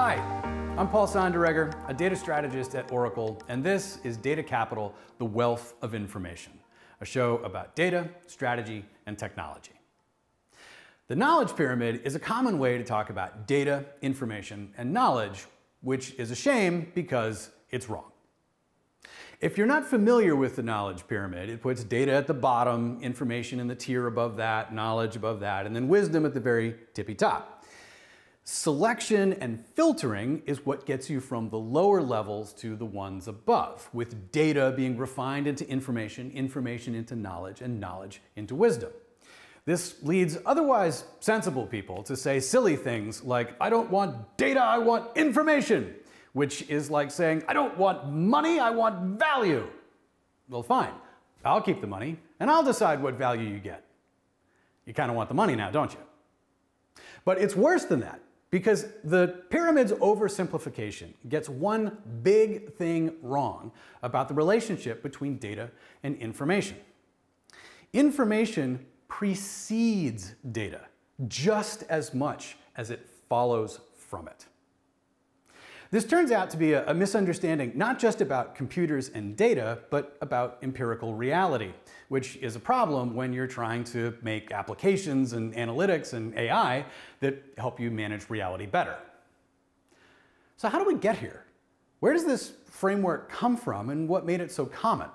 Hi, I'm Paul Sonderegger, a data strategist at Oracle, and this is Data Capital, the Wealth of Information, a show about data, strategy, and technology. The knowledge pyramid is a common way to talk about data, information, and knowledge, which is a shame because it's wrong. If you're not familiar with the knowledge pyramid, it puts data at the bottom, information in the tier above that, knowledge above that, and then wisdom at the very tippy top. Selection and filtering is what gets you from the lower levels to the ones above, with data being refined into information, information into knowledge, and knowledge into wisdom. This leads otherwise sensible people to say silly things like, I don't want data, I want information, which is like saying, I don't want money, I want value. Well, fine, I'll keep the money and I'll decide what value you get. You kind of want the money now, don't you? But it's worse than that, because the pyramid's oversimplification gets one big thing wrong about the relationship between data and information. Information precedes data just as much as it follows from it. This turns out to be a misunderstanding not just about computers and data, but about empirical reality, which is a problem when you're trying to make applications and analytics and AI that help you manage reality better. So how do we get here? Where does this framework come from and what made it so common?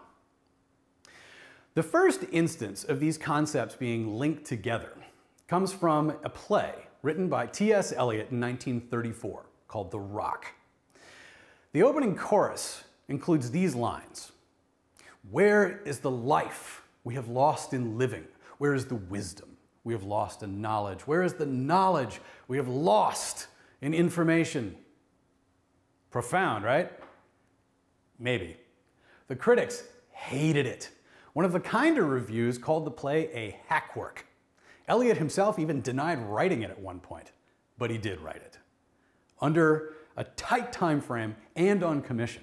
The first instance of these concepts being linked together comes from a play written by T.S. Eliot in 1934 called The Rock. The opening chorus includes these lines: "Where is the life we have lost in living? Where is the wisdom we have lost in knowledge? Where is the knowledge we have lost in information?" Profound, right? Maybe. The critics hated it. One of the kinder reviews called the play a hackwork. Eliot himself even denied writing it at one point, but he did write it. Under a tight time frame and on commission,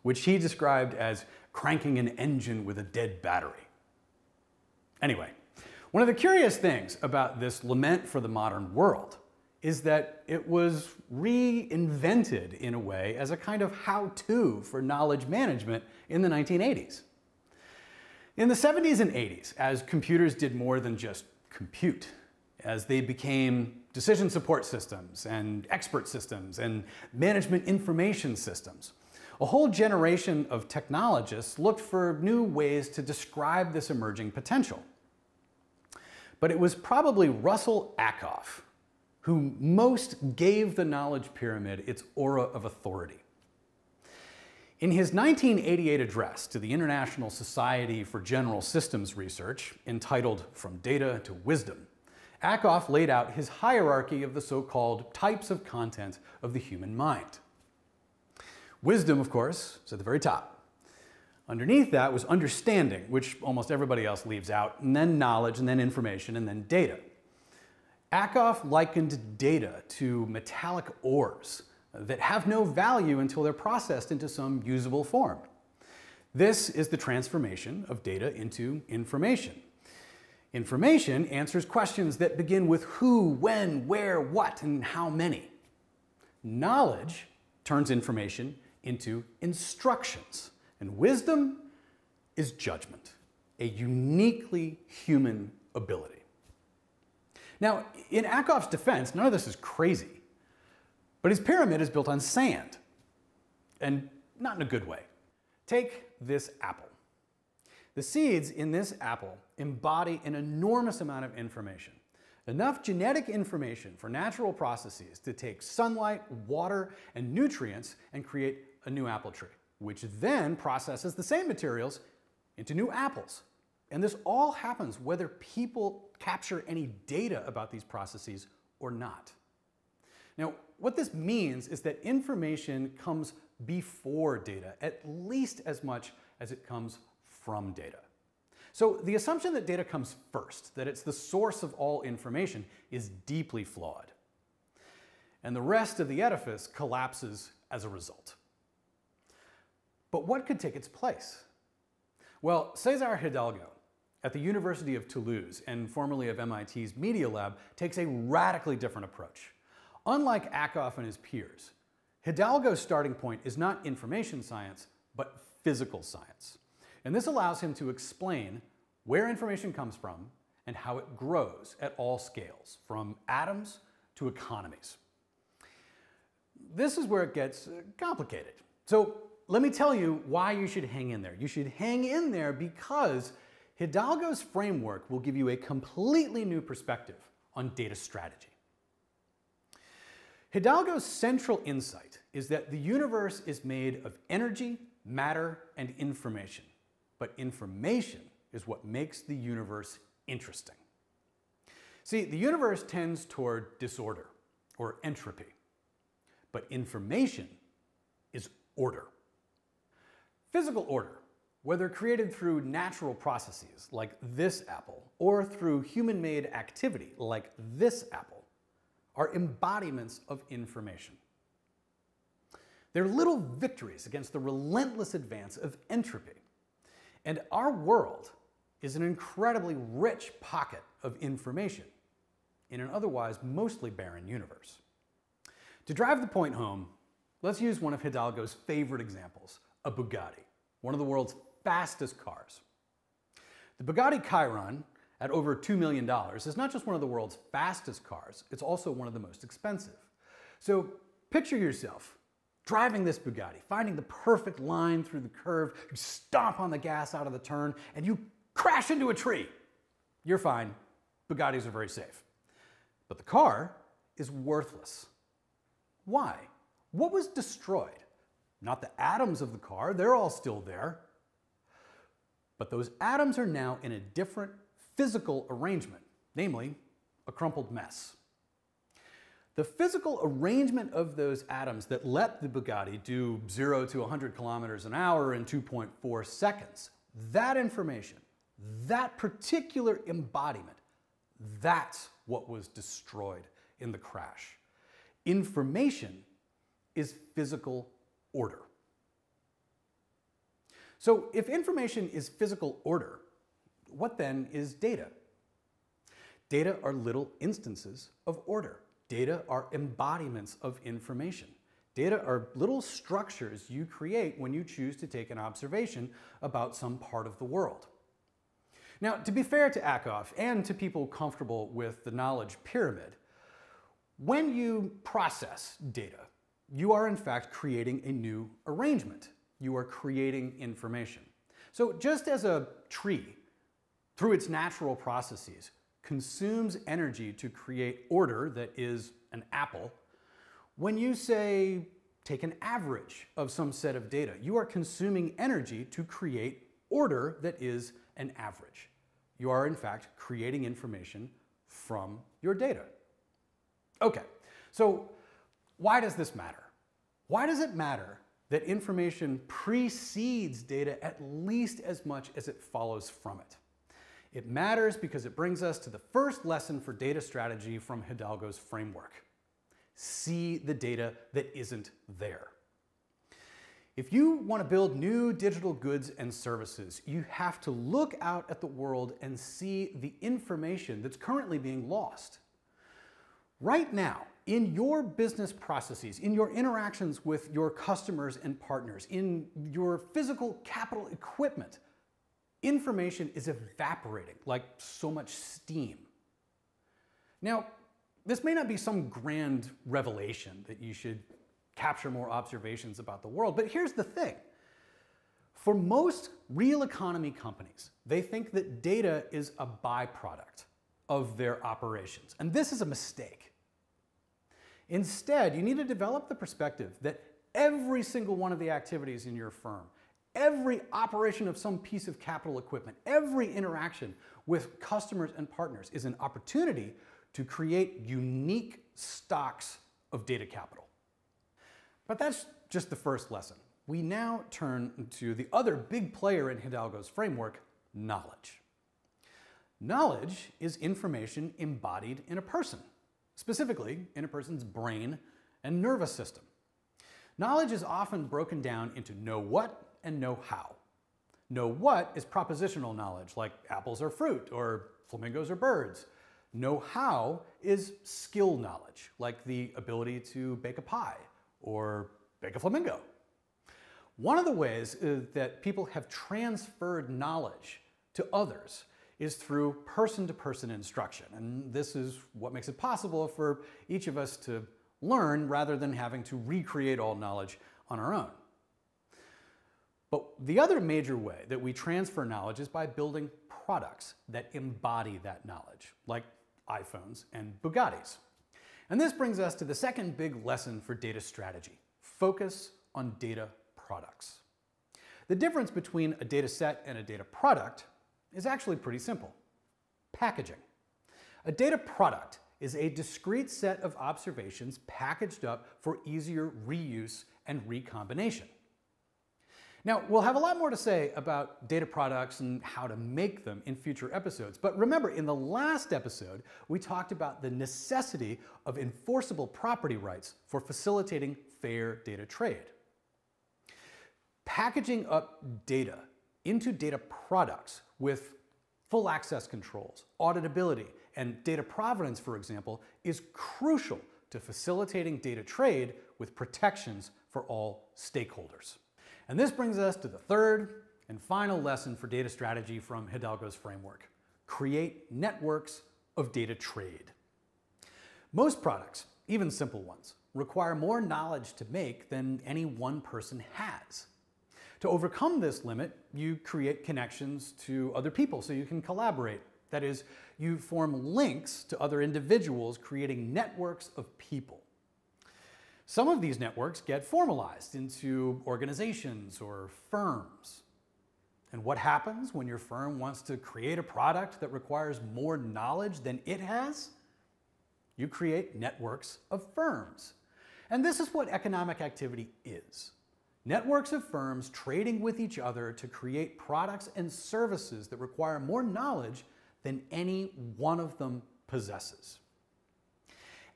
which he described as cranking an engine with a dead battery. Anyway, one of the curious things about this lament for the modern world is that it was reinvented in a way as a kind of how-to for knowledge management in the 1980s. In the 70s and 80s, as computers did more than just compute, as they became decision support systems and expert systems and management information systems, a whole generation of technologists looked for new ways to describe this emerging potential. But it was probably Russell Ackoff who most gave the knowledge pyramid its aura of authority. In his 1988 address to the International Society for General Systems Research, entitled From Data to Wisdom, Ackoff laid out his hierarchy of the so-called types of content of the human mind. Wisdom, of course, is at the very top. Underneath that was understanding, which almost everybody else leaves out, and then knowledge, and then information, and then data. Ackoff likened data to metallic ores that have no value until they're processed into some usable form. This is the transformation of data into information. Information answers questions that begin with who, when, where, what, and how many. Knowledge turns information into instructions. And wisdom is judgment, a uniquely human ability. Now, in Ackoff's defense, none of this is crazy. But his pyramid is built on sand, and not in a good way. Take this apple. The seeds in this apple embody an enormous amount of information. Enough genetic information for natural processes to take sunlight, water, and nutrients and create a new apple tree, which then processes the same materials into new apples. And this all happens whether people capture any data about these processes or not. Now, what this means is that information comes before data, at least as much as it comes from data. So the assumption that data comes first, that it's the source of all information, is deeply flawed. And the rest of the edifice collapses as a result. But what could take its place? Well, Cesar Hidalgo at the University of Toulouse and formerly of MIT's Media Lab takes a radically different approach. Unlike Ackoff and his peers, Hidalgo's starting point is not information science, but physical science. And this allows him to explain where information comes from and how it grows at all scales, from atoms to economies. This is where it gets complicated. So let me tell you why you should hang in there. You should hang in there because Hidalgo's framework will give you a completely new perspective on data strategy. Hidalgo's central insight is that the universe is made of energy, matter, and information. But information is what makes the universe interesting. See, the universe tends toward disorder or entropy, but information is order. Physical order, whether created through natural processes like this apple or through human-made activity like this apple, are embodiments of information. They're little victories against the relentless advance of entropy. And our world is an incredibly rich pocket of information in an otherwise mostly barren universe. To drive the point home, let's use one of Hidalgo's favorite examples, a Bugatti, one of the world's fastest cars. The Bugatti Chiron, at over $2 million, is not just one of the world's fastest cars, it's also one of the most expensive. So picture yourself driving this Bugatti, finding the perfect line through the curve, you stomp on the gas out of the turn, and you crash into a tree. You're fine. Bugattis are very safe. But the car is worthless. Why? What was destroyed? Not the atoms of the car, they're all still there. But those atoms are now in a different physical arrangement, namely a crumpled mess. The physical arrangement of those atoms that let the Bugatti do 0 to 100 kilometers an hour in 2.4 seconds, that information, that particular embodiment, that's what was destroyed in the crash. Information is physical order. So if information is physical order, what then is data? Data are little instances of order. Data are embodiments of information. Data are little structures you create when you choose to take an observation about some part of the world. Now, to be fair to Ackoff and to people comfortable with the knowledge pyramid, when you process data, you are in fact creating a new arrangement. You are creating information. So just as a tree, through its natural processes, consumes energy to create order that is an apple, when you say, take an average of some set of data, you are consuming energy to create order that is an average. You are in fact creating information from your data. Okay, so why does this matter? Why does it matter that information precedes data at least as much as it follows from it? It matters because it brings us to the first lesson for data strategy from Hidalgo's framework. See the data that isn't there. If you want to build new digital goods and services, you have to look out at the world and see the information that's currently being lost. Right now, in your business processes, in your interactions with your customers and partners, in your physical capital equipment, information is evaporating like so much steam. Now, this may not be some grand revelation that you should capture more observations about the world, but here's the thing. For most real economy companies, they think that data is a byproduct of their operations, and this is a mistake. Instead, you need to develop the perspective that every single one of the activities in your firm, every operation of some piece of capital equipment, every interaction with customers and partners is an opportunity to create unique stocks of data capital. But that's just the first lesson. We now turn to the other big player in Hidalgo's framework, knowledge. Knowledge is information embodied in a person, specifically in a person's brain and nervous system. Knowledge is often broken down into know what and know how. Know what is propositional knowledge, like apples are fruit or flamingos are birds. Know how is skill knowledge, like the ability to bake a pie or bake a flamingo. One of the ways that people have transferred knowledge to others is through person-to-person instruction. And this is what makes it possible for each of us to learn rather than having to recreate all knowledge on our own. But the other major way that we transfer knowledge is by building products that embody that knowledge, like iPhones and Bugattis. And this brings us to the second big lesson for data strategy: focus on data products. The difference between a data set and a data product is actually pretty simple: packaging. A data product is a discrete set of observations packaged up for easier reuse and recombination. Now, we'll have a lot more to say about data products and how to make them in future episodes. But remember, in the last episode, we talked about the necessity of enforceable property rights for facilitating fair data trade. Packaging up data into data products with full access controls, auditability, and data provenance, for example, is crucial to facilitating data trade with protections for all stakeholders. And this brings us to the third and final lesson for data strategy from Hidalgo's framework: create networks of data trade. Most products, even simple ones, require more knowledge to make than any one person has. To overcome this limit, you create connections to other people so you can collaborate. That is, you form links to other individuals, creating networks of people. Some of these networks get formalized into organizations or firms. And what happens when your firm wants to create a product that requires more knowledge than it has? You create networks of firms. And this is what economic activity is: networks of firms trading with each other to create products and services that require more knowledge than any one of them possesses.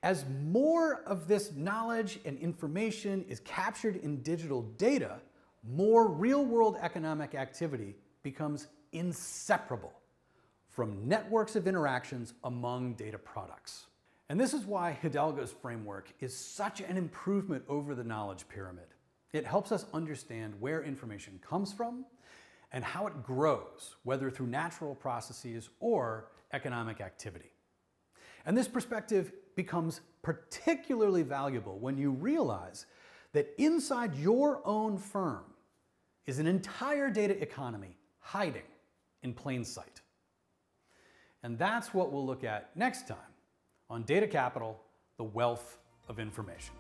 As more of this knowledge and information is captured in digital data, more real-world economic activity becomes inseparable from networks of interactions among data products. And this is why Hidalgo's framework is such an improvement over the knowledge pyramid. It helps us understand where information comes from and how it grows, whether through natural processes or economic activity. And this perspective becomes particularly valuable when you realize that inside your own firm is an entire data economy hiding in plain sight. And that's what we'll look at next time on Data Capital: The Wealth of Information.